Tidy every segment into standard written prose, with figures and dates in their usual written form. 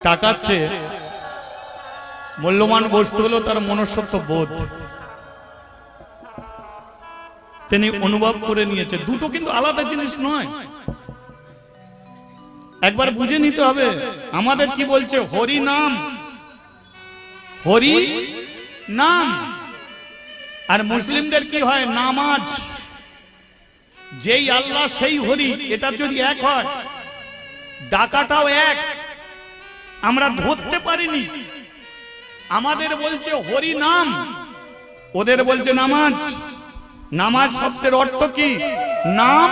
টাকার চেয়ে মূল্যবান বস্তু হলো তার মনুষ্যত্ব বোধ। তিনি অনুভব করে নিয়েছে। দুটো কিন্তু আলাদা জিনিস নয়, একবার বুঝে নিতে হবে। আমাদের কি বলছে? হরি নাম, হরি নাম। আর মুসলিমদের কি হয়? নামাজ। যেই আল্লাহ সেই হরি, এটা যদি এক হয়, ডাকাটাও এক। আমরা ধরতে পারিনি। আমাদের বলছে হরি নাম, ওদের বলছে নামাজ। নামাজ শব্দের অর্থ কি? নাম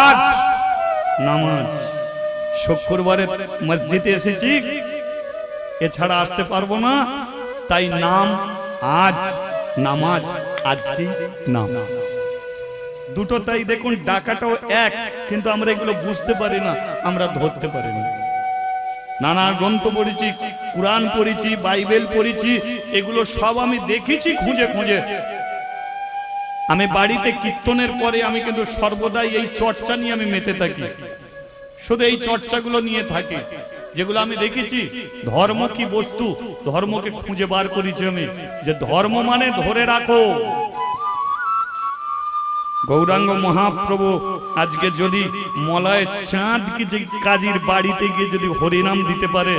আজ। নামাজ শুক্রবারে মসজিদে এসেছি, এছাড়া আসতে পারবো না, তাই নাম আজ, নামাজ আজকে নাম। দুটো তাই দেখুন, ডাকাটাও এক, কিন্তু আমরা এগুলো বুঝতে পারি না, আমরা ধরতে পারি না। নানা গ্রন্থ পড়েছি, কুরআন পড়েছি, বাইবেল পড়েছি, এগুলো সব আমি দেখেছি খুঁজে খুঁজে। আমি বাড়িতে কীর্তনের পরে আমি কিন্তু সর্বদাই এই চর্চা নিয়ে আমি মেতে থাকি, শুধু এই চর্চাগুলো নিয়ে থাকি, যেগুলো আমি দেখেছি। ধর্ম কি বস্তু, ধর্মকে খুঁজে বার করেছি আমি, যে ধর্ম মানে ধরে রাখো। গৌরাঙ্গ মহাপ্রভু আজকে যদি মলয় চাঁদ কি কাজীর বাড়িতে গিয়ে যদি হরিনাম দিতে পারে,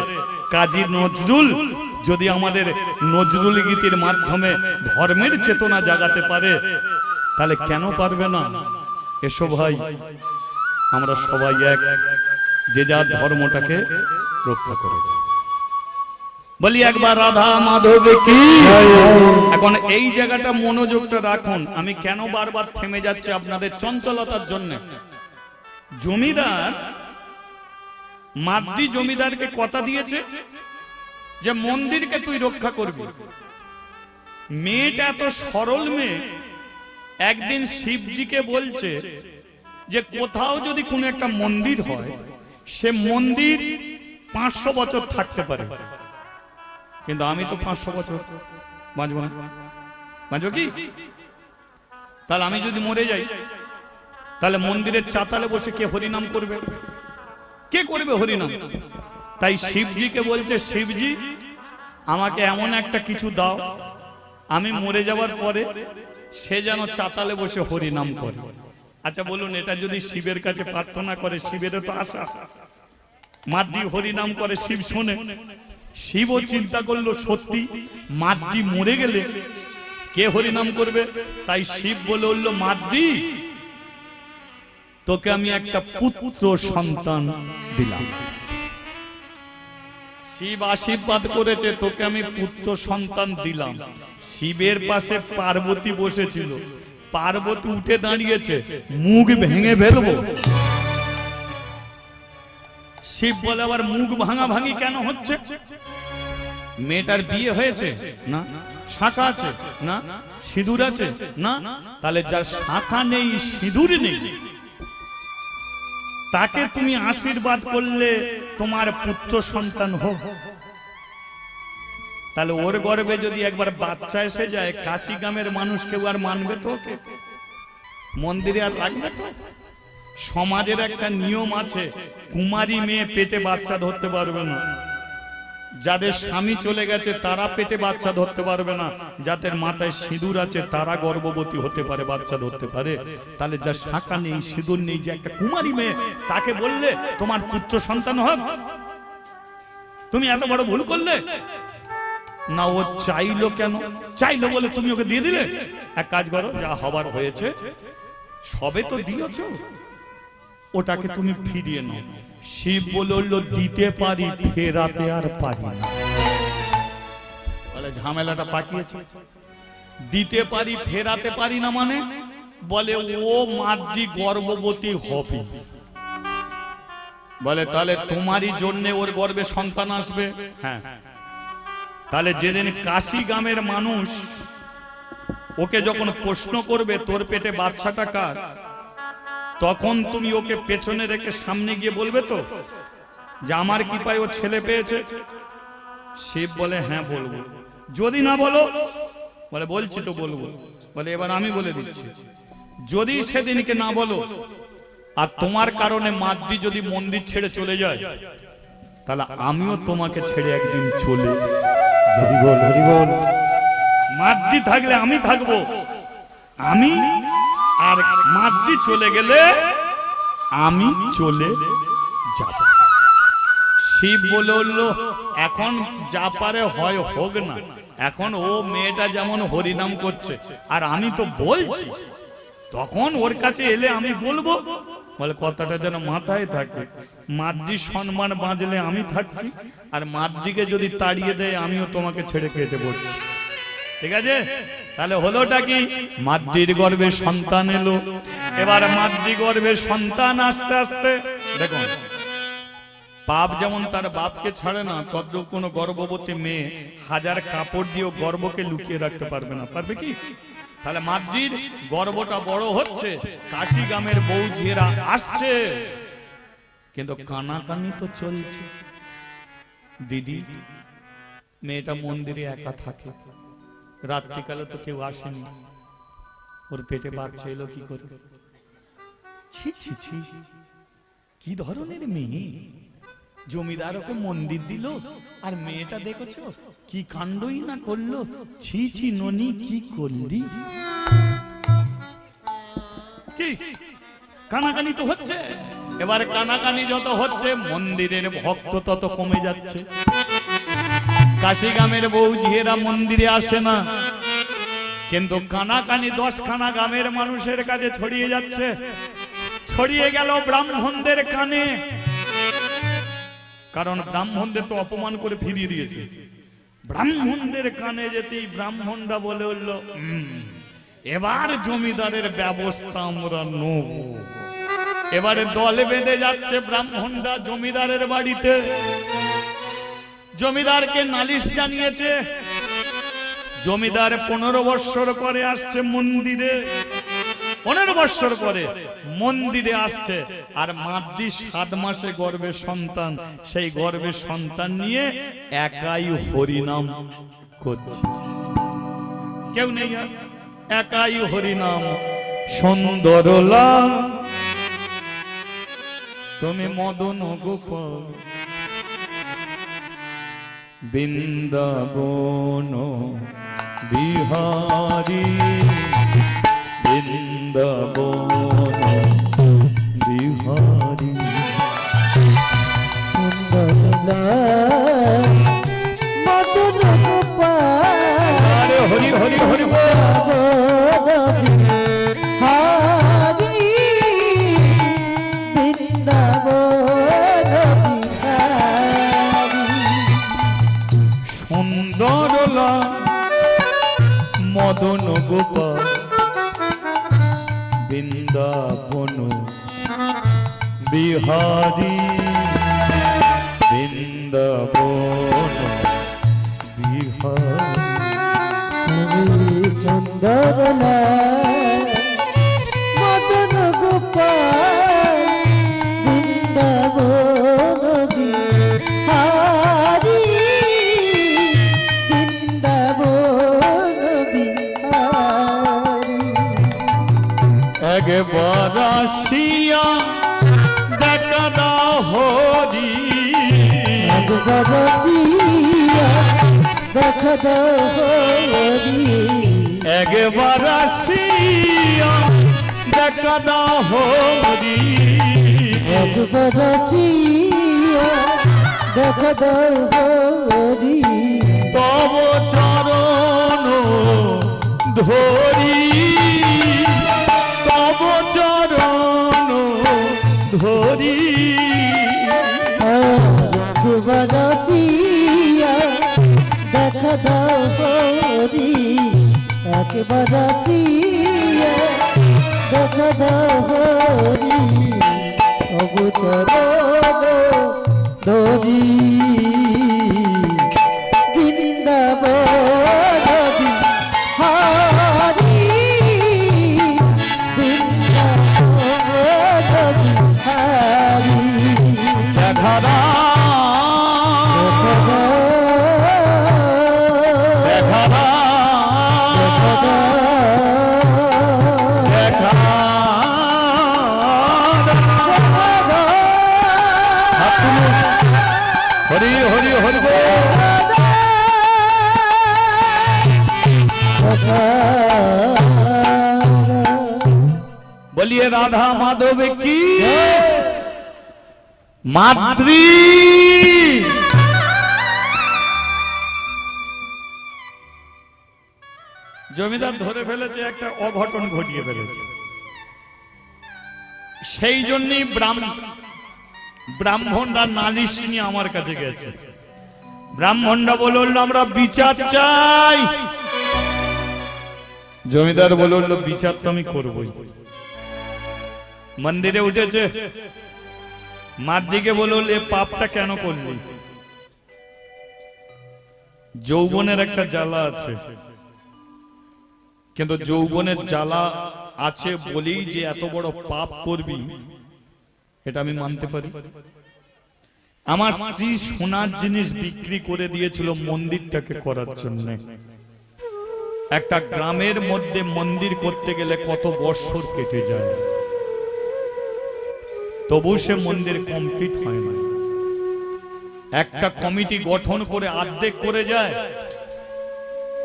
কাজী নজরুল যদি আমাদের নজরুল গীতির মাধ্যমে ধর্মের চেতনা জাগাতে পারে, তাহলে কেন পারবে না? এসো ভাই, আমরা সবাই এক, যে যার ধর্মটাকে রক্ষা করে বলি একবার রাধা মাধব কি। এখন এই জায়গাটা মনোযোগটা রাখুন। আমি কেন বারবার থেমে যাচ্ছি? আপনাদের চঞ্চলতার জন্য। জমিদার মাদ্রি জমিদারকে কথা দিয়েছে যে মন্দিরকে তুই রক্ষা করবি। মেয়েটা এত সরল মেয়ে, একদিন শিবজিকে বলছে যে কোথাও যদি কোনো একটা মন্দির হয়, সে মন্দির 500 বছর থাকতে পারে, কিন্তু আমি তো 500 বছর বাঁচবো না। বাঁচবো কি? তাহলে আমি যদি মরে যাই, তাহলে মন্দিরের চাতালে বসে কে হরিনাম করবে? কে করবে হরিনাম? তাই শিবজিকে বলছে, শিবজি আমাকে এমন একটা কিছু দাও, আমি মরে যাওয়ার পরে সে যেন চাতালে বসে হরিনাম করে। আচ্ছা বলুন, এটা যদি শিবের কাছে প্রার্থনা করে, শিবেরও তো আশা মাদ্রি হরিনাম করে, শিব শোনে। শিবও চিন্তা করলো সত্যি মাদ্রি মরে গেলে কে হরিনাম করবে? তাই শিব বলে উঠল, মাদ্রি তোকে আমি একটা পুত্র সন্তান দিলাম। শিব আশীর্বাদ করেছে, তোকে আমি পুত্র সন্তান দিলাম। শিবের পাশে পার্বতী বসেছিল, পার্বতী উঠে দাঁড়িয়েছে, মুখ ভেঙে ফেলবো। শিব বলে, আবার মুখ ভাঙা ভাঙি কেন হচ্ছে? মেয়েটার বিয়ে হয়েছে না? শাখা আছে না? সিঁদুর আছে না? তাহলে যার শাখা নেই, সিঁদুর নেই, তাকে তুমি আশীর্বাদ করলে তোমার পুত্র সন্তান হোক। তাহলে ওর গর্ভে যদি একবার বাচ্চা এসে যায়, কাশি গ্রামের মানুষ কেউ আর মানবে তো? মন্দিরে আর লাগবে তো? সমাজের একটা নিয়ম আছে, কুমারী মেয়ে পেটে বাচ্চা ধরতে পারবে না। যাদের স্বামী চলে গেছে তারা পেটে বাচ্চা ধরতে পারবে না। যাদের মাথায় সিঁদুর আছে তারা গর্ভবতী হতে পারে, বাচ্চা ধরতে পারে। তাহলে যার শাখা নেই, সিঁদুর নেই, যে একটা কুমারী মেয়ে, তাকে বললে তোমার পুত্র সন্তান হোক, তুমি এত বড় ভুল করলে না। ও চাইলো কেন? চাইলো বলে তুমি ওকে দিয়ে দিলে? এক কাজ করো, যা হবার হয়েছে সবে তো দিয়েছো, ওটাকে তুমি ফিরিয়ে নাও। শিব বলল, দিতে পারি, ফেরাতে আর পারি না। বলে ঝামেলাটা পাকিয়েছে। দিতে পারি, ফেরাতে পারি না মানে? বলে ও মাদ্রি গর্ভবতী হবে। বলে তাহলে তোমারই জন্য ওর গর্ভে সন্তান আসবে? হ্যাঁ। তাহলে যেদিন কাশি গ্রামের মানুষ ওকে যখন প্রশ্ন করবে তোর পেটে বাচ্চাটা কার, তখন তুমি ওকে পেছনে রেখে সামনে গিয়ে বলবে তো যে আমার কৃপায় ও ছেলে পেয়েছে? শিব বলে হ্যাঁ বলবো। যদি না বলো? বলে বলছি তো বলবো। বলে এবার আমি বলে দিচ্ছি, যদি সেদিনকে না বলো আর তোমার কারণে মাদ্রি যদি মন্দির ছেড়ে চলে যায়, তাহলে আমিও তোমাকে ছেড়ে একদিন চলে মাদ্দি থাকলে আমি থাকবো, আমি আর মাদ্দি চলে গেলে আমি চলে যাব। শিব বলে উঠলো এখন যা পারে হয় হোক না, এখন ও মেয়েটা যেমন হরিনাম করছে আর আমি তো বলছি, তখন ওর কাছে এলে আমি বলবো, বলে কথাটা যেন মাথায় থাকে, মাদ্দির সম্মান বাঁচলে আমি থাকছি, আর মাদ্দিকে যদি তাড়িয়ে দেয় আমিও তোমাকে ছেড়ে কেটে পড়ছি। ঠিক আছে? তাহলে হলোটা কি? মাদ্দির গর্ভে সন্তান এলো। এবার মাদ্দি গর্ভে সন্তান আস্তে আস্তে, দেখুন পাপ যেমন তার বাপকে ছাড়ে না, তদ্রূপ কোনো গর্ভবতী মেয়ে হাজার কাপড় দিয়েও গর্ভকে লুকিয়ে রাখতে পারবে না। পারবে কি? তাহলে মাদ্দির গর্ভটা বড় হচ্ছে, কাশি গ্রামের বউ ঝিয়েরা আসছে, কিন্তু কানাকানি তো চলছে। দিদি মেয়েটা মন্দিরে একা থাকে, রাত্রিকালে তো কেউ আসেনি, ওর পেটে বাচ্চা এলো কি করে? ছি ছি ছি, কি ধরনের মেয়ে! জমিদার ওকে মন্দির দিল, আর মেয়েটা দেখেছো কি কাণ্ডই না করলো। ছি ছি ননি, কি করলি? কি কানাকানি তো হচ্ছে। এবার কানাকানি যত হচ্ছে, মন্দিরের ভক্ত তত কমে যাচ্ছে। কাশি গ্রামের বউ ঝিয়েরা মন্দিরে আসে না, কিন্তু কানাকানি 10খানা গ্রামের মানুষের কাছে ছড়িয়ে যাচ্ছে। ছড়িয়ে গেল ব্রাহ্মণদের কানে, কারণ ব্রাহ্মণদের তো অপমান করে ফিরিয়ে দিয়েছে। ব্রাহ্মণদের কানে যেতেই ব্রাহ্মণরা বলে উঠল, এবার জমিদারের ব্যবস্থা আমরা নেব। এবারে দলে বেঁধে যাচ্ছে ব্রাহ্মণরা জমিদারের বাড়িতে, জমিদারকে নালিশ জানিয়েছে। জমিদার 15 বৎসর পরে আসছে মন্দিরে, 15 বৎসর পরে মন্দিরে আসছে, আর মাদ্দি 7 মাসে গর্ভের সন্তান, সেই গর্ভের সন্তান নিয়ে একাই হরিনাম করছে। কেউ নেই, একাই হরিনাম। সুন্দরলা তুমি মদন গোপাল, বৃন্দাবন বিহারী, বৃন্দাবন বিহারী। সুন্দরলা মদন গোপাল, হরি হরি হরি হারি বৃন্দাবন বিহারী। সুন্দরলা মদন গোপাল, বৃন্দাবন বিহারী, বৃন্দাবন বিহারী। সুন্দরলা মদন গোপাল, বৃন্দাবন বিহারী, বৃন্দাবন বিহারী। একবার আসিয়া দেখা দাও হরি, একবার আসিয়া দেখা দাও হরি, একবার আসিয়া দেখা দাও হরি, একবার আসিয়া দেখা দাও হরি। তব চরণ ধরি, তব চরণ ধরি। একবার আসিয়া দেখা দাও হরি, একবার আসিয়া দেখা দাও হরি। তব চরণ ধরি, বৃন্দাবন বিহারী, বৃন্দাবন বিহারী। দেখা দাও, দেখা দাও, দেখা দাও। হরি বলিয়ে রাধা মাধব কি মাতৃ। জমিদার ধরে ফেলেছে, একটা অঘটন ঘটিয়ে ফেলেছে। সেই জন্যই ব্রাহ্মণরা নালিশ নিয়ে আমার কাছে গেছে। ব্রাহ্মণরা বলল আমরা বিচার চাই। জমিদার বলল বিচার তো আমি করবই। মন্দিরে উঠেছে, মাদ্রিকে বলল এ পাপটা কেন করলি? যৌবনের একটা জ্বালা আছে, কিন্তু যৌবনের জ্বালা আছে বলেই যে এত বড় পাপ করবি এটা আমি মানতে পারি। আমার স্ত্রী সোনার জিনিস বিক্রি করে দিয়েছিল মন্দিরটাকে করার জন্য। একটা গ্রামের মধ্যে মন্দির করতে গেলে কত বছর কেটে যায়, তবু সে মন্দির কমপ্লিট হয় না। একটা কমিটি গঠন করে অর্ধেক করে যায়,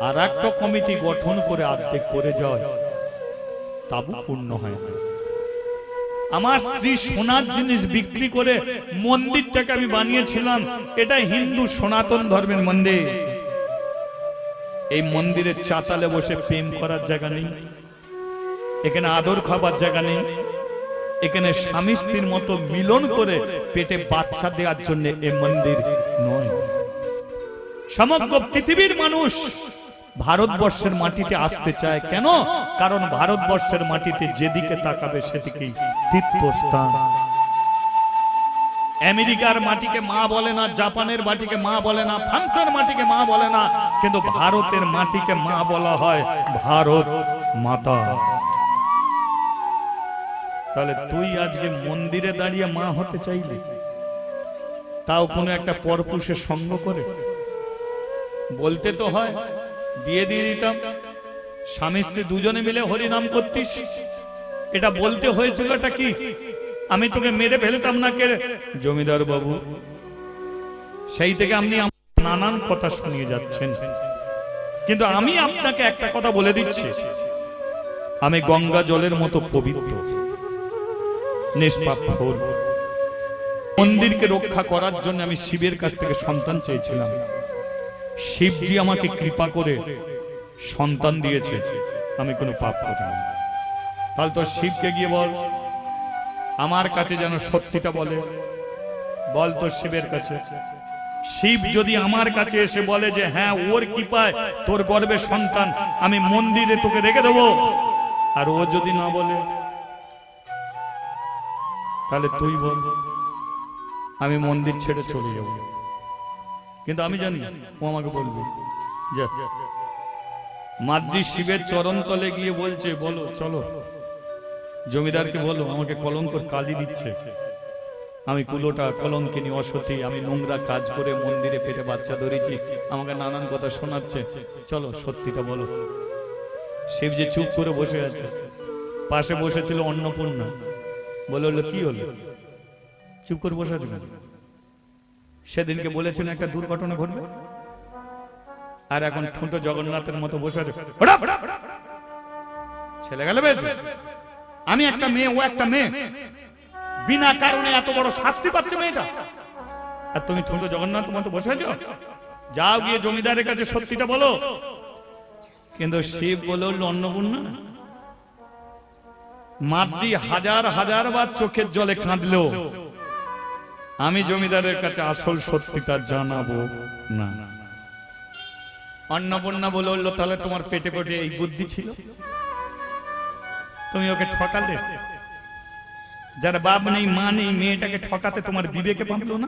আর একটা কমিটি গঠন করে অর্ধেক করে যায়, তাবু পূর্ণ হয় না। আমার স্ত্রী সোনার জিনিস বিক্রি করে মন্দিরটাকে আমি বানিয়েছিলাম। এটা হিন্দু সনাতন ধর্মের মন্দির। এই মন্দিরের চাতালে বসে প্রেম করার জায়গা নেই, এখানে আদর খাবার জায়গা নেই, এখানে স্বামী স্ত্রীর মতো মিলন করে পেটে বাচ্চা দেওয়ার জন্য এই মন্দির নয়। সমগ্র পৃথিবীর মানুষ ভারতবর্ষের মাটিতে আসতে চায় কেন? কারণ ভারতবর্ষের মাটিতে যেদিকে তাকাবে সেদিকেই তীর্থস্থান। আমেরিকার মাটিকে মা বলে না, জাপানের মাটিকে মা বলে না, ফ্রান্সের মাটিকে মা বলে না, কিন্তু ভারতের মাটিকে মা বলা হয় ভারত মাতা। তাহলে তুই আজকে মন্দিরে দাঁড়িয়ে মা হতে চাইলি, তাও কোনো একটা পরপুরুষের সঙ্গ করে? বলতে তো হয় বিয়ে দিয়ে দিতাম, স্বামী স্ত্রী দুজনে মিলে হরি নাম করতিস। এটা বলতে হয়েছিল এটা কি? আমি তোকে মেরে ফেলতাম না কে? জমিদার বাবু, সেই থেকে আপনি নানান কথা শুনিয়ে যাচ্ছেন, কিন্তু আমি আপনাকে একটা কথা বলে দিচ্ছি, আমি গঙ্গা জলের মতো পবিত্র, নিষ্পাপ ফুল। মন্দিরকে রক্ষা করার জন্য আমি শিবের কাছ থেকে সন্তান চেয়েছিলাম। শিবজি আমাকে কৃপা করে সন্তান দিয়েছে, আমি কোনো পাপ করিনি। তাহলে তো শিবকে গিয়ে বল আমার কাছে যেন সত্যিটা বলে, বল তো শিবের কাছে। শিব যদি আমার কাছে এসে বলে যে হ্যাঁ ওর কৃপায় তোর গর্ভে সন্তান, আমি মন্দিরে তোকে রেখে দেবো, আর ও যদি না বলে তাহলে তুই বল আমি মন্দির ছেড়ে চলে যাব। কিন্তু আমি জানি ও আমাকে বলবে যে মাদ্রি শিবের চরণ তলে গিয়ে বলছে বলো চলো, জমিদারকে বলো আমাকে কলঙ্কর কালি দিচ্ছে, আমি কুলোটা কলঙ্কিনী অসতী, আমি নোংরা কাজ করে মন্দিরে পেটে বাচ্চা ধরেছি, আমাকে নানান কথা শোনাচ্ছে, চলো সত্যিটা বলো। শিব যে চুপ করে বসে আছে, পাশে বসেছিল অন্নপূর্ণা, বললো কি হলো চুপ করে বসে আছে? সেদিনকে বলেছেন একটা দুর্ঘটনা ঘটবে, আর এখন ঠুঁটো জগন্নাথের মতো বসে আছে। ছেলে গেলে বেঁচে, আমি একটা মেয়ে, ও একটা মেয়ে, বিনা কারণে এত বড় শাস্তি পাচ্ছে মেয়েটা, আর তুমি ঠুঁটো জগন্নাথের মতো বসে আছো? যাও গিয়ে জমিদারের কাছে সত্যিটা বলো। কিন্তু শিব বলে উঠল অন্নপূর্ণা, মাদ্রি হাজার হাজার বার চোখের জলে কাঁদলো, আমি জমিদারের কাছে আসল সত্যিটা জানাবো না। অন্নপূর্ণা বলে উঠল তাহলে তোমার পেটে পেটে এই বুদ্ধি ছিল, তুমি ওকে ঠকালে। যার বাপ নেই মা নেই, মেয়েটাকে ঠকাতে তোমার বিবেকে পারলো না?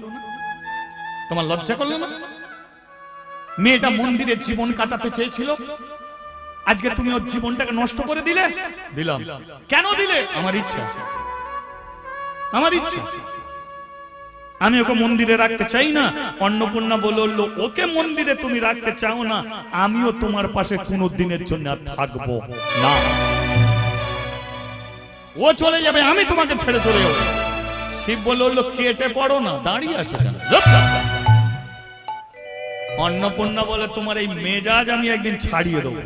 তোমার লজ্জা করলো না? মেয়েটা মন্দিরে জীবন কাটাতে চেয়েছিল, আজকে তুমি ওর জীবনটাকে নষ্ট করে দিলে। দিলাম। কেন দিলে? আমার ইচ্ছা, আমার ইচ্ছা, আমি ওকে মন্দিরে রাখতে চাই না। অন্নপূর্ণা বলল ওকে মন্দিরে তুমি রাখতে চাও না, আমিও তোমার পাশে কোনো দিনের জন্য আর থাকবো না। ও চলে যাবে, আমি তোমাকে ছেড়ে চলে যাবো। শিব বলল কেটে পড়ো না, দাঁড়িয়ে আছো কেন? অন্নপূর্ণা বলে তোমার এই মেজাজ আমি একদিন ছাড়িয়ে দেবো।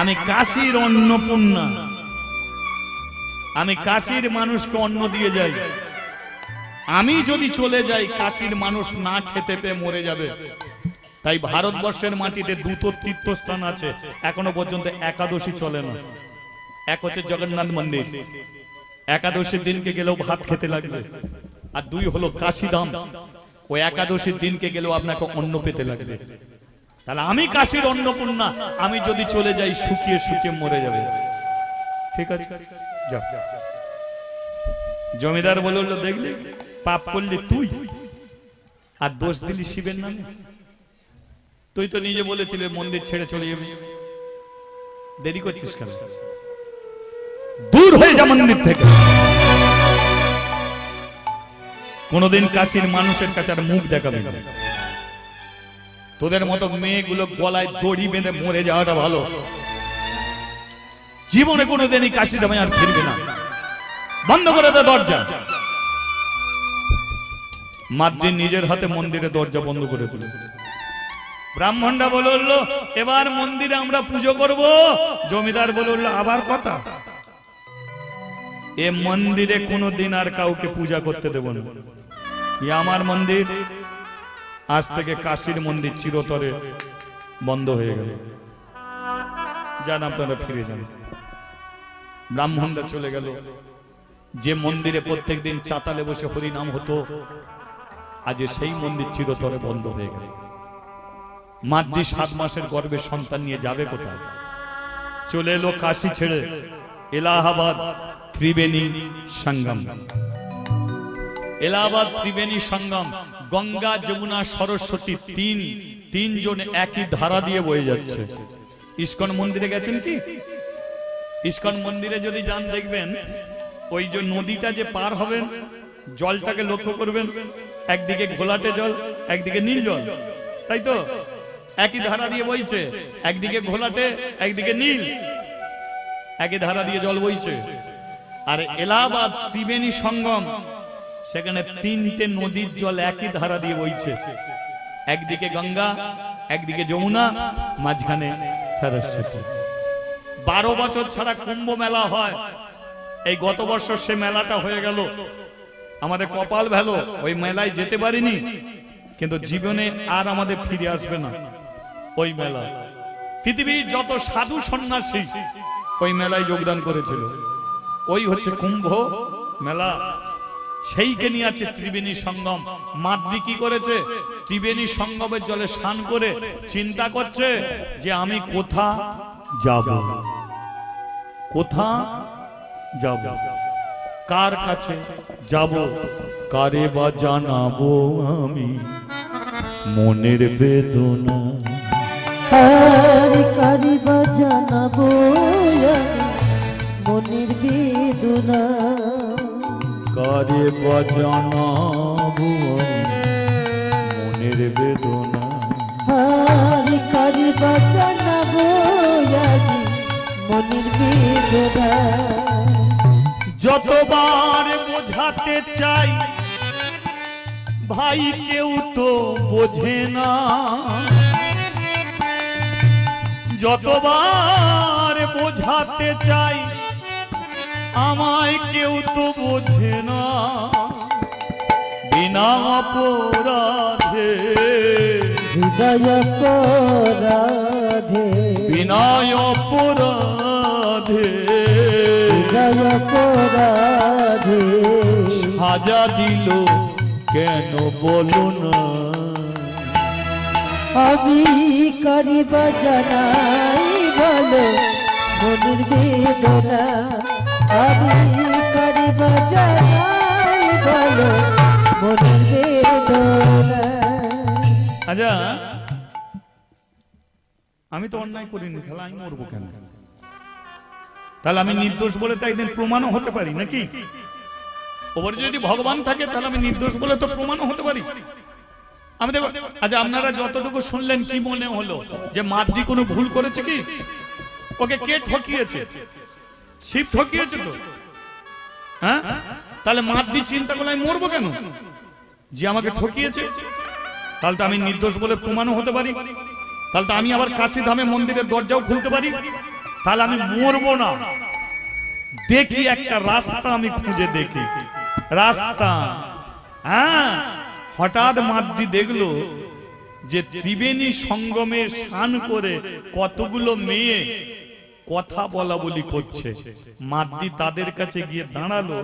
আমি কাশীর অন্নপূর্ণা, আমি কাশীর মানুষকে অন্ন দিয়ে যাই। আমি যদি চলে যাই কাশীর মানুষ না খেতে পেয়ে মরে যাবে। তাই ভারতবর্ষের মাটিতে দুটো তীর্থস্থান আছে, এখনো পর্যন্ত একাদশী চলে না। এক হচ্ছে জগন্নাথ মন্দির, একাদশীর দিনকে গেলেও ভাত খেতে লাগবে। আর দুই হলো কাশীধাম, ওই একাদশীর দিনকে গেলেও আপনাকে অন্ন পেতে লাগবে। তাহলে আমি কাশীর অন্নপূর্ণা, আমি যদি চলে যাই শুকিয়ে শুকিয়ে মরে যাবে। ঠিক আছে, যাও। জমিদার বলল, দেখলি পাপ করলি তুই, আর দোষ দিলি শিবের নামে। তুই তো নিজে বলেছিলে মন্দির ছেড়ে চলে যাবি, দেরি করছিস কেন? দূর হয়ে যা মন্দির থেকে। কোনদিন কাশীর মানুষের কাছে আর মুখ দেখাবে না। তোদের মতো মেয়েগুলো গলায় দড়ি বেঁধে মরে যাওয়াটা ভালো। জীবনে কোনোদিনই কাশী ধামে আর ফিরবে না। বন্ধ করে দে দরজা। মাদ্রি নিজের হাতে মন্দিরে দরজা বন্ধ করে দিল। ব্রাহ্মণরা বলল, এবার মন্দিরে আমরা পুজো করব। জমিদার বলল, আবার কথা, এ মন্দিরে কোনোদিন আর কাউকে পূজা করতে দেব না। আমার মন্দির, আজ থেকে কাশীর মন্দির চিরতরে বন্ধ হয়ে গেল। যান আপনারা ফিরে যান। ব্রাহ্মণরা চলে গেল। যে মন্দিরে প্রত্যেকদিন চাতালে বসে হরিনাম হতো, আজ সেই মন্দির চিরতরে বন্ধ হয়ে গেল। মাদ্রি 7 মাসের গর্ভে সন্তান নিয়ে যাবে কোথায়? চলে এলো কাশী ছেড়ে এলাহাবাদ ত্রিবেণী সঙ্গম। এলাহাবাদ ত্রিবেণী সঙ্গম, গঙ্গা যমুনা সরস্বতী তিনজন একই ধারা দিয়ে বয়ে যাচ্ছে। ইস্কন মন্দিরে গেছেন কি? ইস্কন মন্দিরে যদি যান দেখবেন, ওই যে নদীটা যে পার হবেন, জলটাকে লক্ষ্য করবেন, একদিকে ঘোলাটে জল, একদিকে নীল জল, তাই তো? একই ধারা দিয়ে বইছে, একদিকে ঘোলাটে, একদিকে নীল, একই ধারা দিয়ে জল বইছে। আর এলাহাবাদ ত্রিবেণী সঙ্গম, সেখানে 3টে নদীর জল একই ধারা দিয়ে বইছে। একদিকে গঙ্গা, একদিকে যমুনা, মাঝখানে সরস্বতী। 12 বছর ছাড়া কুম্ভ মেলা হয়। এই গত বছর সে মেলাটা হয়ে গেল। আমাদের কপাল ভালো, ওই মেলায় যেতে পারিনি, কিন্তু জীবনে আর আমাদের ফিরে আসবে না ওই মেলা। পৃথিবীর যত সাধু সন্ন্যাসী ওই মেলায় যোগদান করেছিল। ওই হচ্ছে কুম্ভ মেলা, সেইকে নিয়ে আছে ত্রিবেণী সঙ্গম। মাদ্রি কি করেছে? ত্রিবেণী সঙ্গমের জলে স্নান করে চিন্তা করছে যে আমি কোথা যাব, কোথা যাব, কার কাছে যাব, কারে বা জানাবো আমি মনের বেদনা। কারে বা জানাবো আমি মনের বেদনা। কারে বা জানাবো মনের বেদনা। কারে বা জানাবো আমি মনের বেদনা। যতবার বোঝাতে চাই ভাই কেউ তো বোঝে না, যতবার বোঝাতে চাই আমায় কেউ তো বোঝে না। বিনা অপরাধে, হৃদয় অপরাধে, বিনা অপরাধে, হৃদয় অপরাধে সাজা দিল কেন বলো না। আমি করিব জানাই বলো মনের বেদনা। আমি করিব জানাই বলো মনের বেদনা। আচ্ছা, আমি তো অন্যায় করিনি, তাহলে আমি মরবো কেন? তাহলে আমি নির্দোষ বলে তো একদিন প্রমাণও হতে পারি নাকি? ওপরে যদি ভগবান থাকে তাহলে আমি নির্দোষ বলে তো প্রমাণও হতে পারি। আমি দেখো, আচ্ছা আপনারা যতটুকু শুনলেন কি মনে হলো যে মাদ্রি কোনো ভুল করেছে কি? ওকে কে ঠকিয়েছে? শিব ঠকিয়েছে তো। হ্যাঁ, তাহলে মাদ্রি চিন্তা করলে আমি মরবো কেন? যে আমাকে ঠকিয়েছে। তাহলে তো আমি নির্দোষ বলে প্রমাণও হতে পারি, তাহলে তো আমি আবার কাশী ধামে মন্দিরের দরজাও খুলতে পারি, তাহলে আমি মরবো না। দেখি একটা রাস্তা আমি খুঁজে দেখি, রাস্তা। হ্যাঁ, হঠাৎ মাদ্রি দেখলো যে ত্রিবেণী সঙ্গমে স্নান করে কতগুলো মেয়ে কথা বলা বলি করছে। মাদ্রি তাদের কাছে গিয়ে দাঁড়ালো,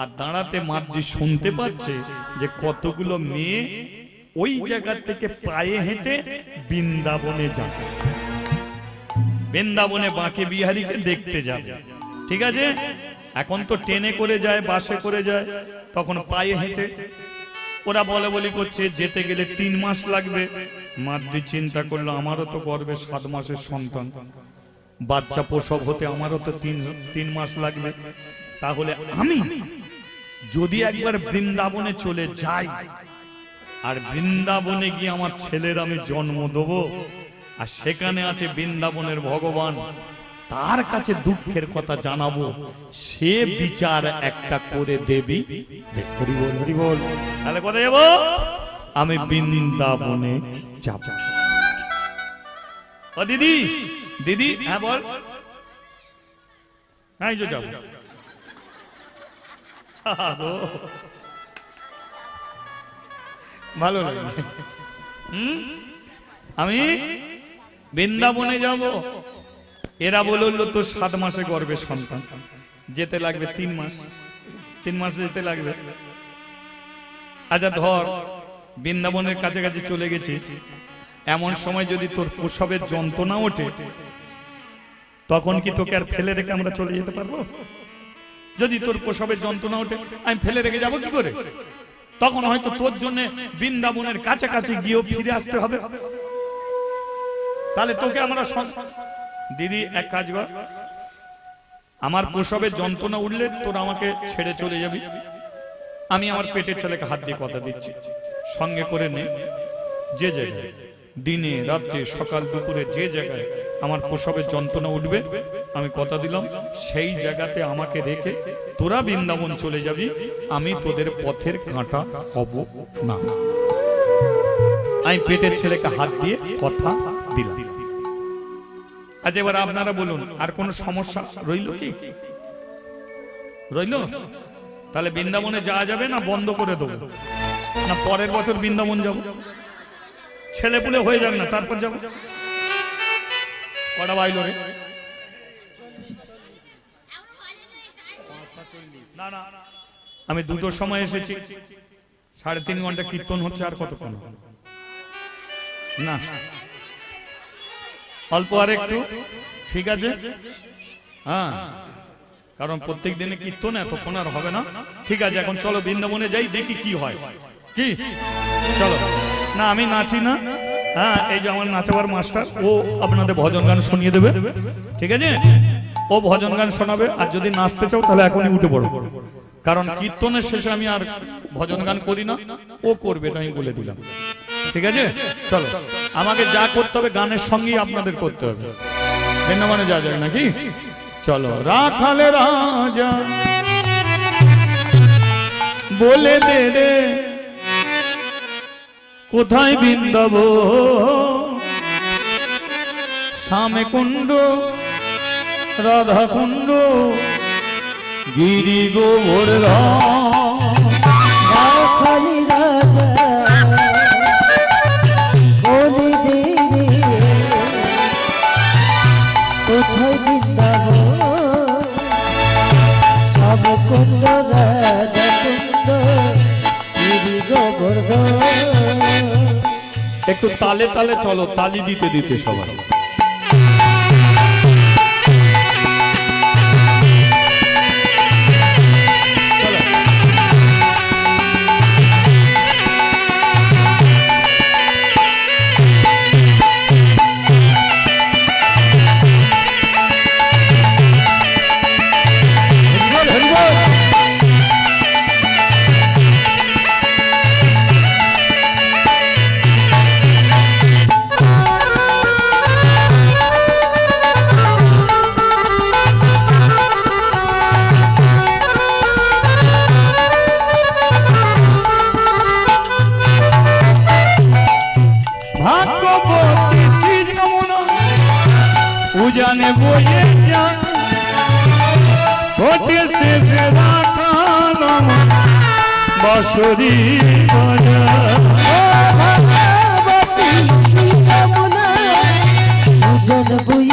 আর দাঁড়াতে মাদ্রি শুনতে পাচ্ছে যে কতগুলো মেয়ে ওই জায়গা থেকে পায়ে হেঁটে বৃন্দাবনে যাবে, বৃন্দাবনে বাঁকে বিহারীকে দেখতে যাবে। ঠিক আছে, এখন তো ট্রেনে করে যায়, বাসে করে যায়, তখন পায়ে হেঁটে। ওরা বলে বলি করছে যেতে গেলে 3 মাস লাগবে। মাদ্রি চিন্তা করলো আমারও তো গর্ভে 7 মাসের সন্তান, বাচ্চা প্রসব হতে আমারও তো 3 মাস লাগবে। তাহলে আমি যদি একবার বৃন্দাবনে চলে যাই, আর বৃন্দাবনে গিয়ে আমার ছেলের আমি জন্ম দেবো, আর সেখানে আছে বৃন্দাবনের ভগবান, তার কাছে দুঃখের কথা জানাবো, সে বিচার একটা করে দেবী। তাহলে কোথায় যাবো? আমি বৃন্দাবনে যাব। ও দিদি, দিদি, হ্যাঁ বল। হ্যাঁ যাব। ভালো লাগে। আমি বৃন্দাবনে যাব। এরা বললো তো 7 মাসে গর্ভে সন্তান, যেতে লাগবে 3 মাস, 3 মাস যেতে লাগবে। আচ্ছা ধর বৃন্দাবনের কাছাকাছি চলে গেছি, এমন সময় যদি তোর প্রসবের যন্ত্রণা ওঠে, তখন কি তোকে আর ফেলে রেখে আমরা চলে যেতে পারবো? যদি তোর প্রসবের যন্ত্রণা ওঠে, আমি ফেলে রেখে যাবো কি করে? তখন হয়তো তোর জন্য বৃন্দাবনের কাছাকাছি গিয়েও ফিরে আসতে হবে। তাহলে তোকে আমরা দিদি এক কাজ কর, আমার প্রসবের যন্ত্রণা উঠলে তোর আমাকে ছেড়ে চলে যাবি, আমি আমার পেটের ছেলেকে হাত দিয়ে কথা দিচ্ছি, সঙ্গে করে নে। যে জায়গায় দিনে রাত্রে সকাল দুপুরে যে জায়গায় আমার প্রসবের যন্ত্রণা উঠবে, আমি কথা দিলাম সেই জায়গাতে আমাকে রেখে তোরা বৃন্দাবন চলে যাবি, আমি তোদের পথের কাঁটা হব না। আমি পেটের ছেলেকে হাত দিয়ে কথা দিলাম। আজ এবার আপনারা বলুন, আর কোন সমস্যা রইল কি? রইল? তাহলে বৃন্দাবনে যাওয়া যাবে না বন্ধ করে দেবো, না পরের বছর বৃন্দাবন যাব? ছেলে পুলে হয়ে যাবে না তারপর যাব? কটা বাইল রে? না না, আমি 2টোর সময় এসেছি, 3.5 ঘন্টা কীর্তন হচ্ছে, আর কতক্ষণ? না অল্প আর একটু, ঠিক আছে? হ্যাঁ, কারণ প্রত্যেক দিনে কীর্তন, এতক্ষণ আর হবে না। ঠিক আছে, এখন চলো বৃন্দাবনে যাই, দেখি কি হয়। কি চলো। না আমি নাচি না, হ্যাঁ এই যে আমার নাচাবার মাস্টার, ও আপনাদের ভজন গান শুনিয়ে দেবে, ঠিক আছে? ও ভজন গান শোনাবে, আর যদি নাচতে চাও তাহলে এখনই উঠে পড়ো, কারণ কীর্তনের শেষে আমি আর ভজন গান করি না, ও করবে, এটা আমি বলে দিলাম। ঠিক আছে, চলো। আমাকে যা করতে হবে গানের সঙ্গেই আপনাদের করতে হবে, বৃন্দাবনে যা যায় নাকি? চলো। রাখালে রাজা বলে দে রে কোথায় বৃন্দাবন, শ্যামে কুণ্ড রাধা কুণ্ড গিরি গোবর্ধন। রাখালি রাজা বলে দে রে কোথায় বৃন্দাবন, শ্যামে কুণ্ড রাধা কুণ্ড গিরি গোবর্ধন। একটু তালে তালে চলো, তালি দিতে দিতে সবাই। ভাগ্যবতী শ্রী যমুনা উজানে বয়ে যায় ঘটে শেষে রাখাল বাঁশরি বাজায় উজন বুই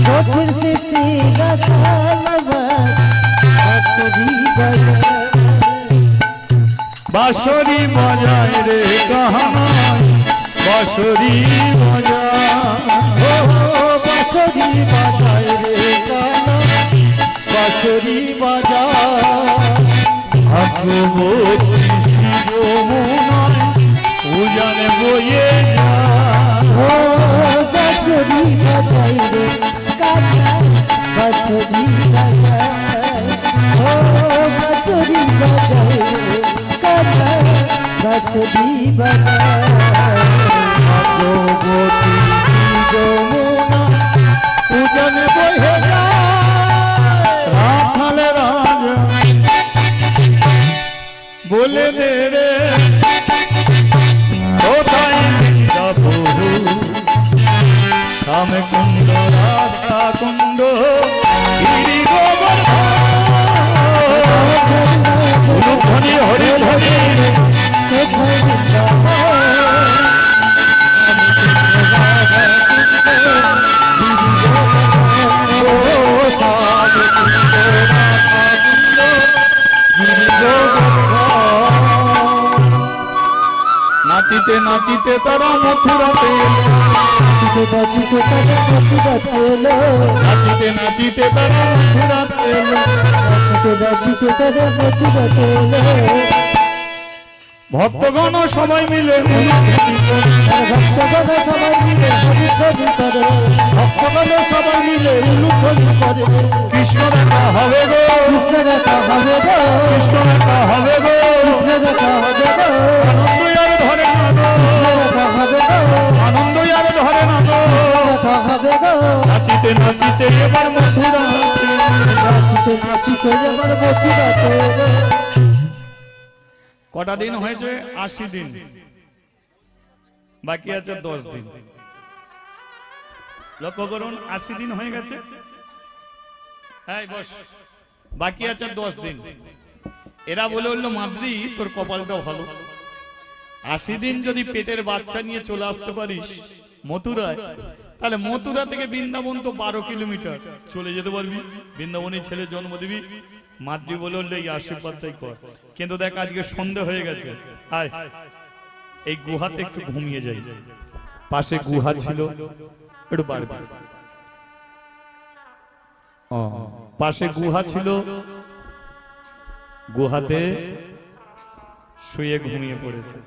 ঘটের শেষে রাখাল বাঁশরি বাজায় বাঁশরি বাজায় রে কাহানাই বাঁশরি বাজায় বাঁশরি বাজায় রে কাহানাই বাঁশরি বাজায় ভাগ্যবতী শ্রী যমুনায় উজানে বয়ে যায় বাঁশরি বাজায় রে কাহানাই বাঁশরি বাজায় বাঁশরি বাজায় রে কাহানাই বাঁশরি বাজায় ভাগ্যবতী যমুনা উজানে বয়ে যায় রাখাল রাজা বলে দে রে কোথায় যাবো কাম কুণ্ড রাধা কুণ্ড গিরি গোবর্ধন হরি হরি নাচিতে নাচিতে তারা মথুরাতে নাচিতে নাচিতে তারা মথুরাতে এলো নাচিতে নাচিতে তারা মথুরাতে এলো নাচিতে নাচিতে তারা মথুরাতে এলো ভক্তগণ সবাই মিলে ভক্তগণ সবাই মিলে হরিধ্বনি করে ভক্তগণ সবাই মিলে উলুধ্বনি করে কৃষ্ণ দেখা হবে গো কৃষ্ণ দেখা হবে গো কৃষ্ণ দেখা হবে গো কৃষ্ণ দেখা হবে গো আনন্দ আর ধরে না গো আনন্দ আর ধরে না গো দেখা হবে গো নাচিতে নাচিতে এবার মথুরাতে নাচিতে নাচিতে এবার মথুরাতে এলো কটা দিন হয়েছে 80 দিন বাকি আছে 10 দিন লক্ষ্য করুন 80 দিন হয়ে গেছে এই বস বাকি আছে 10 দিন এরা বলে বললো মাদ্রি তোর কপালটা ভালো 80 দিন যদি পেটের বাচ্চা নিয়ে চলে আসতে পারিস মথুরায় তাহলে মথুরা থেকে বৃন্দাবন তো 12 কিলোমিটার চলে যেতে পারবি বৃন্দাবনে ছেলে জন্ম দিবি মাদ্রি বলল এই আশীর্বাদটাই কর কিন্তু দেখ আজকে সন্ধ্যা হয়ে গেছে আয় এই গুহাতে একটু ঘুমিয়ে যাই পাশে গুহা ছিল একটু বাড়বে পাশে গুহা ছিল গুহাতে শুয়ে ঘুমিয়ে পড়েছে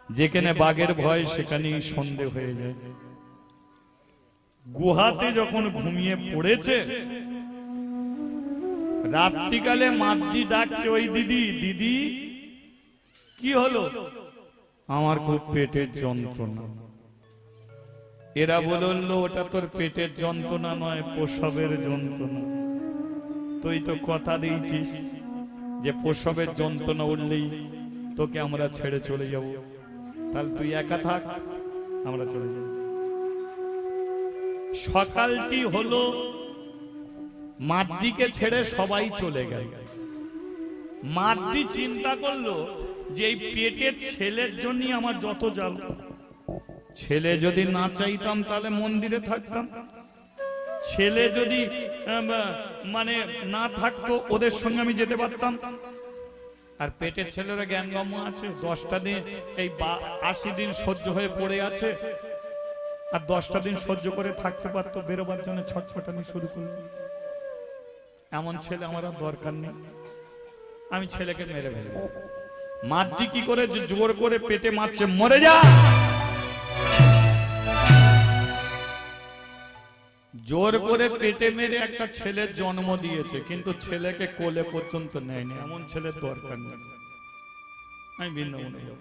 যেখানে বাঘের ভয় সেখানেই সন্দেহ হয়ে যায় গুহাতে যখন ঘুমিয়ে পড়েছে রাত্রিকালে মাদ্রি ডাকছে ওই দিদি দিদি কি হলো আমার খুব পেটের যন্ত্রণা এরা বলল ওটা তোর পেটের যন্ত্রণা নয় প্রসবের যন্ত্রণা তুই তো কথা দিয়েছিস যে প্রসবের যন্ত্রণা উঠলেই তোকে আমরা ছেড়ে চলে যাব তাহলে তুই একা থাক আমরা চলে যাব সকালটি হলো মাদ্রিকে ছেড়ে সবাই চলে গেল মাদ্রি চিন্তা করলো যে এই পেটের ছেলের জন্যই আমার যত জাল ছেলে যদি না চাইতাম তাহলে মন্দিরে থাকতাম ছেলে যদি মানে না থাকতো ওদের সঙ্গে আমি যেতে পারতাম আর পেটের ছেলেরা জ্ঞানগম্য আছে 10টা দিন এই 80 দিন সহ্য হয়ে পড়ে আছে আর 10টা দিন সহ্য করে থাকতে পারতো বেরোবার জন্য ছটছটানি শুরু করলো এমন ছেলে আমার দরকার নেই আমি ছেলেকে মেরে ফেলবো মাদ্রি কি করে জোর করে পেটে মারছে মরে যা জোর করে পেটে মেরে একটা ছেলের জন্ম দিয়েছে কিন্তু ছেলেকে কোলে পর্যন্ত নেয়নি এমন ছেলের দরকার নেই আমি বৃন্দাবনে যাব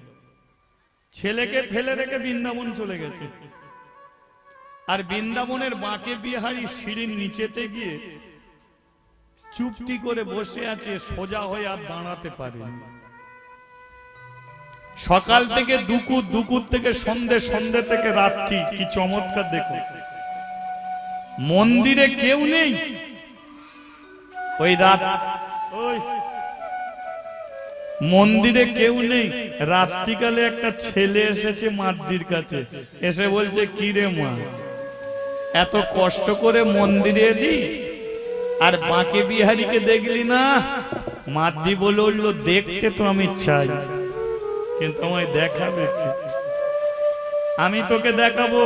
ছেলেকে ফেলে রেখে বৃন্দাবন চলে গেছে আর বৃন্দাবনের বাঁকে বিহারী সিঁড়ির নিচেতে গিয়ে চুপটি করে বসে আছে সোজা হয়ে আর দাঁড়াতে পারেনি সকাল থেকে দুপুর, দুপুর থেকে সন্ধে, সন্ধে থেকে রাত্রি। কি চমৎকার দেখো, মন্দিরে কেউ নেই। ওই রাত, ওই মন্দিরে কেউ নেই। রাত্রিকালে একটা ছেলে এসেছে মাদ্রির কাছে, এসে বলছে কি রে মা, এত কষ্ট করে মন্দিরে এলি আর বাঁকে বিহারীকে দেখলি না? মাদ্রি বলে উঠলো, দেখতে তো আমি চাই, কিন্তু আমায় দেখাবে কি? আমি তোকে দেখাবো,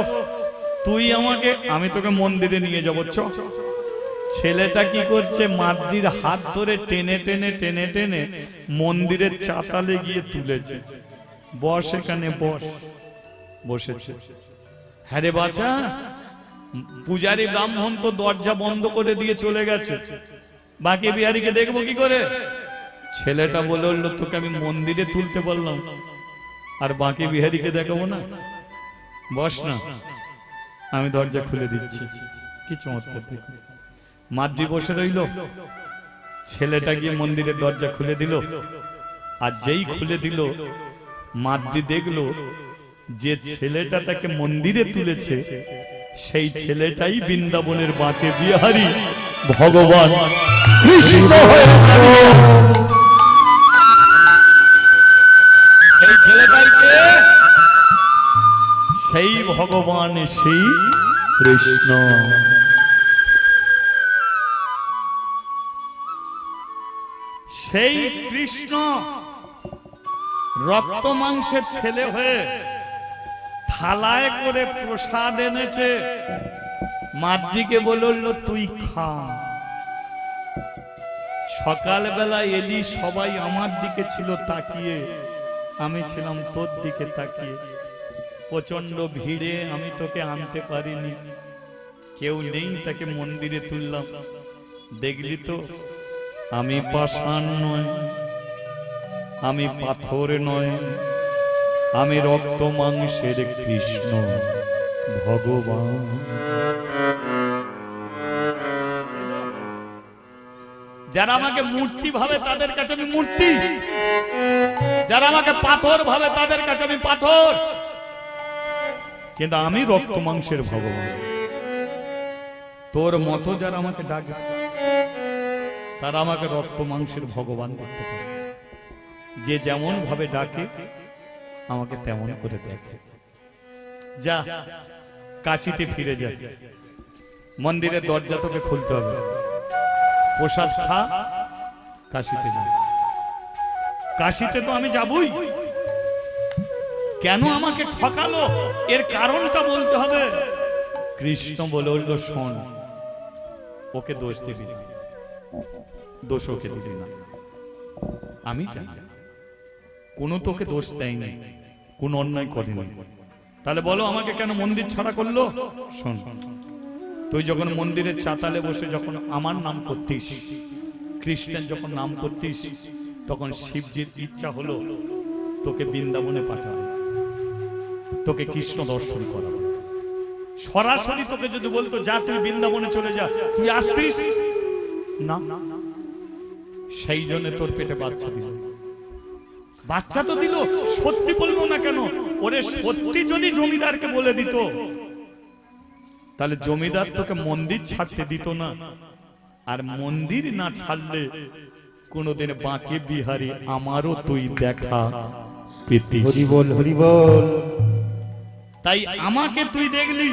তুই আমাকে, আমি তোকে মন্দিরে নিয়ে যাবো। চ। ছেলেটা কি করছে, মাদ্রির হাত ধরে টেনে টেনে টেনে টেনে মন্দিরের চাতালে গিয়ে তুলেছে। বস এখানে, বস। বসেছে। হ্যাঁ রে বাছা, পূজারী ব্রাহ্মণ তো দরজা বন্ধ করে দিয়ে চলে গেছে, বাকি বিহারীকে দেখবো কি করে? ছেলেটা বলে উঠলো, তোকে আমি মন্দিরে তুলতে বললাম আর বাকি বিহারীকে দেখাবো না? বস না, আমি দরজা খুলে দিচ্ছি। কি চমৎকার দেখো। মাদ্রি বসে রইল, ছেলেটা গিয়ে মন্দিরের দরজা খুলে দিল। আর যেই খুলে দিল, মাদ্রি দেখলো যে ছেলেটা তাকে মন্দিরে তুলেছে, সেই ছেলেটাই বৃন্দাবনের বাঁকে বিহারী ভগবান কৃষ্ণ। সেই ছেলেটাই কে? সেই ভগবান, সেই কৃষ্ণ। সেই কৃষ্ণ রক্ত মাংসের ছেলে হয়ে থালায় করে প্রসাদ এনেছে। মাদ্রিকে বলল, তুই খা। সকালবেলা এলি, সবাই আমার দিকে ছিল তাকিয়ে, আমি ছিলাম তোর দিকে তাকিয়ে। প্রচন্ড ভিড়ে আমি তোকে আনতে পারিনি, কেউ নেই, তাকে মন্দিরে তুললাম। দেখলি তো, আমি পাষাণ নয়, আমি পাথর নয়, আমি রক্ত মাংসের কৃষ্ণ ভগবান। যারা আমাকে মূর্তি ভাবে তাদের কাছে আমি মূর্তি, যারা আমাকে পাথর ভাবে তাদের কাছে আমি পাথর, কিন্তু আমি রক্ত মাংসের ভগবান। তোর মতো যারা আমাকে ডাকে তারা আমাকে রক্ত মাংসের ভগবান করতে পারে। যে যেমন ভাবে ডাকে আমাকে তেমন করে দেখে। যা, কাশিতে ফিরে যা, মন্দিরের দরজা তোকে খুলতে হবে, প্রসাদ খা, কাশিতে যা। কাশিতে তো আমি যাবই। কেন আমাকে ঠকালো এর কারণটা বলতে হবে। কৃষ্ণ বলে উঠল, শোন, ওকে দোষ দিবি না, দোষ ওকে দিবি না। আমি চাই, কোন তোকে দোষ দেয়নি, কোন অন্যায় করেনি। তাহলে বলো আমাকে কেন মন্দির ছাড়া করলো? শোন, তুই যখন মন্দিরের চাতালে বসে যখন আমার নাম করতিস, কৃষ্ণের যখন নাম করতিস, তখন শিবজির ইচ্ছা হলো তোকে বৃন্দাবনে পাঠাবে, তোকে কৃষ্ণ দর্শন করাবে। সরাসরি তোকে যদি বলতো যা তুই বৃন্দাবনে চলে যা, তুই আসতিস না? সেই জন্য তোর পেটে বাচ্চা দিল। বাচ্চা তো দিল, সত্যি বলবো না কেন? ওরে সত্যি যদি জমিদারকে বলে দিত, তাহলে জমিদার তোকে মন্দির ছাড়তে দিত না। আর মন্দির না ছাড়লে কোনদিন বাঁকে বিহারী আমারও তুই দেখা পেতিস। হরি বল, হরি বল। তাই আমাকে তুই দেখলি,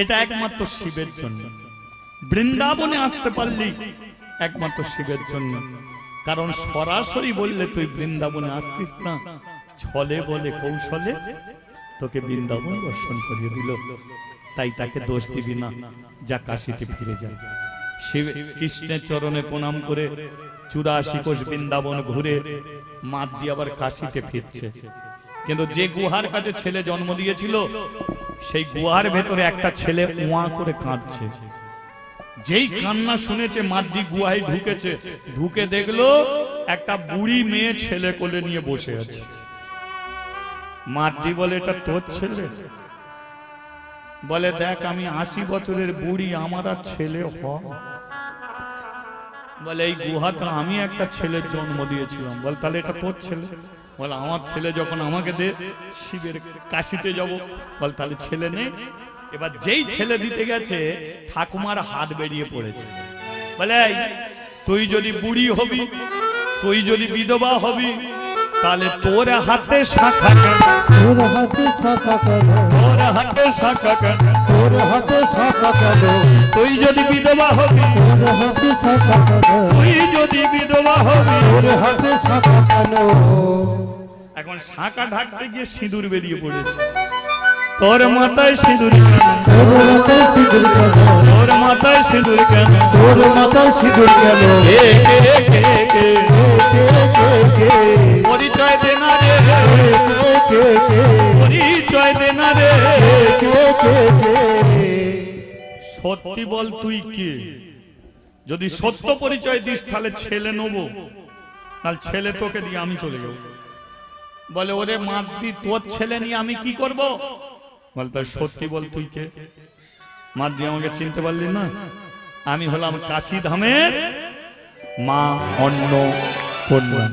এটা একমাত্র শিবের জন্য। বৃন্দাবনে আসতে পারলি একমাত্র শিবের জন্য। কারণ সরাসরি বললে তুই বৃন্দাবনে আসতিস না, ছলে বলে কৌশলে তোকে বৃন্দাবন দর্শন করিয়ে দিল। তাই তাকে দোষ দিবি না, যা কাশিতে ফিরে যায়। শিব কৃষ্ণের চরণে প্রণাম করে 84 কোষ বৃন্দাবন ঘুরে মাদ্রি আবার কাশিতে ফিরছে। কিন্তু যে গুহার কাছে ছেলে জন্ম দিয়েছিল, সেই গুহার ভেতরে একটা ছেলে ওয়া করে কাঁদছে। যেই কান্না শুনেছে, মাদ্রি গুহায় ঢুকেছে, ঢুকে দেখলো একটা বুড়ি মেয়ে ছেলে কোলে নিয়ে বসে আছে। মাদ্রি বলে, এটা তোর ছেলে? বলে, দেখ আমি 80 বছরের বুড়ি, আমার আর ছেলে হয়। বলে, এই গুহাতে আমি একটা ছেলের জন্ম দিয়েছিলাম। বল, তাহলে এটা তোর ছেলে? বলে আমার ছেলে যখন আমাকে দে, শিবের কাশিতে যাব। বল তাহলে ছেলে নেই। এবার যেই ছেলে দিতে গেছে ঠাকুমার হাত বেরিয়ে পড়েছে। বলে তুই যদি বুড়ি হবি, তুই যদি বিধবা হবি, তাহলে তোর হাতে শাখা কেন, তোর হাতে শাখা কেন, তোর হাতে শাখা কেন, তোর হাতে শাখা কেন, তুই যদি বিধবা হবি, তোর হাতে শাখা কেন, তুই যদি বিধবা হবি, তোর হাতে শাখা কেন। এখন শাখা ঢাকতে গিয়ে সিঁদুর বেরিয়ে পড়েছে। তোর মাথায় সিঁদুর কেন, তোর মাথায় সিঁদুর কেন, তোর মাথায় সিঁদুর কেন, তোর মাথায় সিঁদুর কেন, কে কে কে কে কে কে কে পরিচয় দে না রে, কে কে কে পরিচয় দে না রে, কে কে কে সত্যি বল তুই কে? যদি সত্য পরিচয় দিস তাহলে ছেলে নেবো, তাহলে ছেলে তোকে দিয়ে আমি চলে যাবো। বলে ওরে মাতৃ, তোর ছেলে নিয়ে আমি কি করব? বল তার সত্যি বল তুই কে? মাতৃ আমাকে চিনতে পারলি না? আমি হলাম কাশী ধামের মা অন্নপূর্ণা।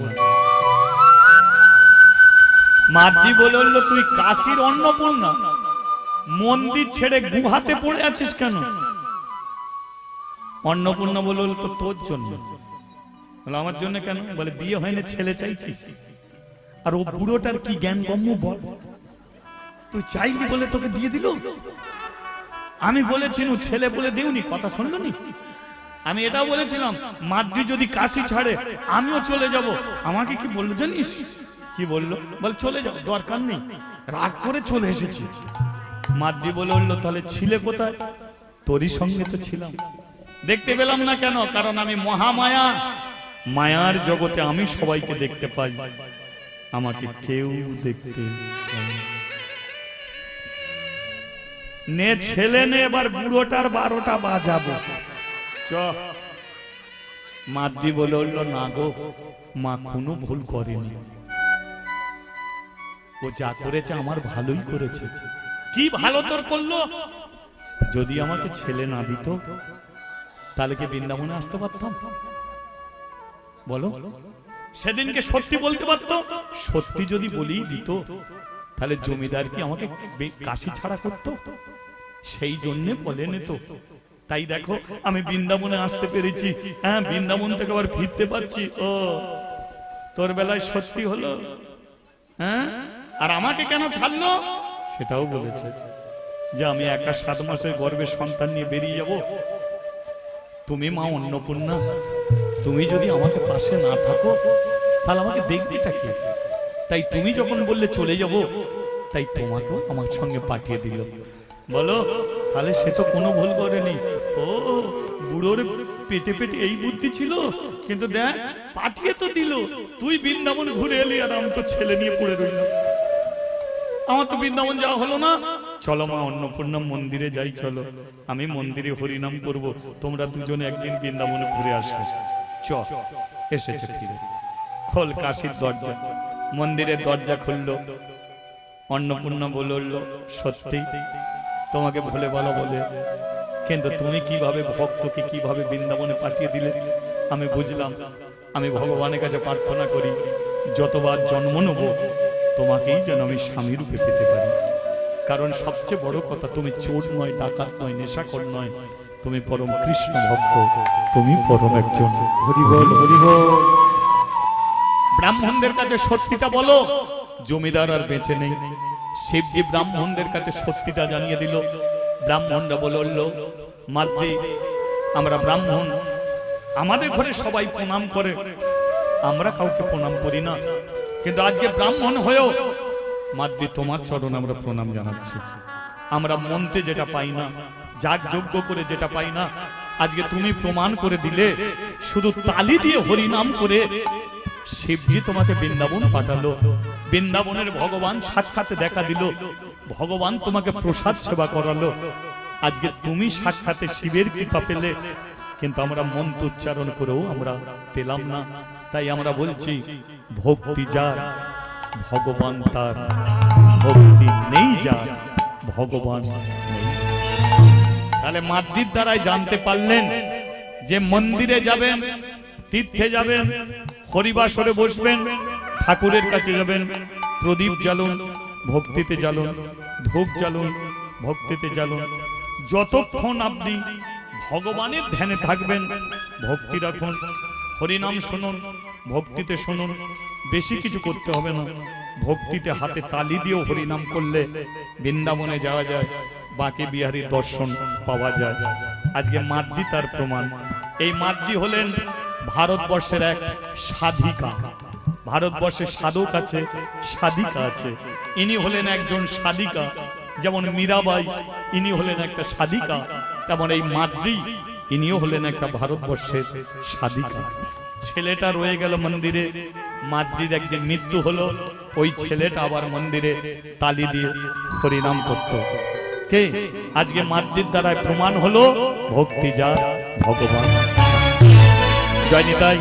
মাতৃ বলল তুই কাশীর অন্নপূর্ণা, মন্দির ছেড়ে গুহাতে পড়ে আছিস কেন? অন্নপূর্ণা বলল তো তোর জন্য। বলে আমার জন্য কেন? বলে বিয়ে হয়নি, ছেলে চাইছিস। আর ও বুড়োটার কি জ্ঞান গম্য বল? তুই চাইলি বলে তোকে দিয়ে দিল। আমি বলেছিলাম ছেলে বলে দিওনি, কথা শুনলো নি? আমি এটাও বলেছিলাম মাদ্রি যদি কাশি ছাড়ে আমিও চলে যাব। আমাকে কি বললো জানিস? কি বললো? বল চলে যাও, দরকার নেই। রাগ করে চলে এসেছি। মাদ্রি বলল তাহলে ছিলে কোথায়? তোরই সঙ্গে তো ছিলাম, দেখতে পেলাম না কেন? কারণ আমি মহামায়া, মায়ার জগতে আমি সবাইকে দেখতে পাই, আমাকে কেউ দেখতে পায় না। নে ছেলে নে, এবার বুড়োটার 12টা বাজাবো। চ। মাদ্রি বলে উঠল না গো, মা কোনো ভুল করেনি, ও যা করেছে আমার ভালোই করেছে। কি ভালো তোর করলো? যদি আমাকে ছেলে না দিত তাহলে কি বৃন্দাবনে আসতে পারতাম? বলো, সেদিনকে সত্যি বলতে পারতো? সত্যি যদি বলি দিত তাহলে জমিদার কি আমাকে কাশি ছাড়া করতো? সেই জন্য বলে নিত। তাই দেখো আমি বৃন্দাবনে আসতে পেরেছি, হ্যাঁ বৃন্দাবন থেকে আবার ফিরতে পারছি। ও তোর বেলায় সত্যি হলো, হ্যাঁ? আর আমাকে কেন ছাড়লো সেটাও বলেছে যে আমি একা 7 মাসের গর্ভে সন্তান নিয়ে বেরিয়ে যাব। তুমি মা অন্নপূর্ণা, তুমি যদি আমাকে পাশে না থাকো তাহলে আমাকে দেখবেটা কে? তাই তুমি যখন বললে চলে যাব, তাই তোমাকেও আমার সঙ্গে পাঠিয়ে দিল। বলো, তাহলে সে তো কোনো ভুল করেনি। ও বুড়োর পেটে পেটে এই বুদ্ধি ছিল, কিন্তু দেখ পাঠিয়ে তো দিল। তুই বৃন্দাবন ঘুরে এলি আর আমি তো ছেলে নিয়ে পড়ে রইলাম। আমার তো বৃন্দাবন যাওয়া হলো না। চলো মা অন্নপূর্ণা মন্দিরে যাই, চলো আমি মন্দিরে হরিনাম করব, তোমরা দুজনে একদিন বৃন্দাবনে ঘুরে আসবে। চ। এসেছে ফিরে। খোল কাশির দরজা। মন্দিরের দরজা খুললো। অন্নপূর্ণা বলল সত্যি তোমাকে ভুলে বলা বলে, কিন্তু তুমি কিভাবে ভক্তকে কিভাবে বৃন্দাবনে পাঠিয়ে দিলে আমি বুঝলাম। আমি ভগবানের কাছে প্রার্থনা করি যতবার জন্ম নেব তোমাকেই যেন আমি স্বামী রূপে পেতে পারি। কারণ সবচেয়ে বড় কথা, তুমি চোর নয়, ডাকাত নয়, নেশাখোর নয়, তুমি পরম কৃষ্ণ ভক্ত, তুমি পরম একজন। হরি বল হরি বল। ব্রাহ্মণদের কাছে সত্যিটা বলো। জমিদার আর বেঁচে নেই। শিবজি ব্রাহ্মণদের কাছে সত্যিটা জানিয়ে দিল। ব্রাহ্মণরা বলল মাদ্রি, আমরা ব্রাহ্মণ, আমাদের ঘরে সবাই প্রণাম করে, আমরা কাউকে প্রণাম করি না, কিন্তু আজকে ব্রাহ্মণ হয়েও মাদ্রি তোমার চরণ আমরা প্রণাম জানাচ্ছি। আমরা মন্ত্রে যেটা পাই না, যাগ যজ্ঞ করে যেটা পাই না, আজকে তুমি প্রমাণ করে দিলে। শুধু তালি দিয়ে হরিনাম করে শিবজি তোমাকে বৃন্দাবন পাঠালো। বৃন্দাবনের ভগবান সাক্ষাৎ দেখা দিল, ভগবান তোমাকে প্রসাদ সেবা করালো। আজকে তুমি সাক্ষাতে শিবের কৃপা পেলে, কিন্তু আমরা মন্ত্র উচ্চারণ করেও আমরা পেলাম না। তাই আমরা বলছি ভক্তি যার ভগবান তার, ভক্তি নেই যার ভগবান নেই। তাহলে মাদ্রির দ্বারাই জানতে পারলেন যে মন্দিরে যাবেন, তীর্থে যাবেন, হরিবাসরে বসবেন, ঠাকুরের কাছে যাবেন, প্রদীপ জ্বালুন, ভক্তিতে জ্বালুন, ধূপ জ্বালুন, ভক্তিতে জ্বালুন। যতক্ষণ আপনি ভগবানের ধ্যানে থাকবেন, ভক্তি রাখুন, হরিনাম শুনুন, ভক্তিতে শুনুন। বেশি কিছু করতে হবে না, ভক্তিতে হাতে তালি দিয়েও হরিনাম করলে বৃন্দাবনে যাওয়া যায়, বাঁকে বিহারীর দর্শন পাওয়া যায়। আজকে মাদ্রি তার প্রমাণ। এই মাদ্রি হলেন ভারতবর্ষের এক সাধিকা। ভারতবর্ষে সাধক আছে, সাধিকা আছে। ইনি হলেন একজন সাধিকা। যেমন মীরাবাই ইনি হলেন একটা সাধিকা, তেমন এই মাদ্রি ইনিও হলেন একটা ভারতবর্ষের সাধিকা। ছেলেটা রয়ে গেল মন্দিরে, মাদ্রির একদিন মৃত্যু হলো, ওই ছেলেটা আবার মন্দিরে তালি দিয়ে হরিনাম করত। কে? আজকে মাদ্রির দ্বারা প্রমাণ হলো ভক্তি যা ভগবান। জয় নিতাই।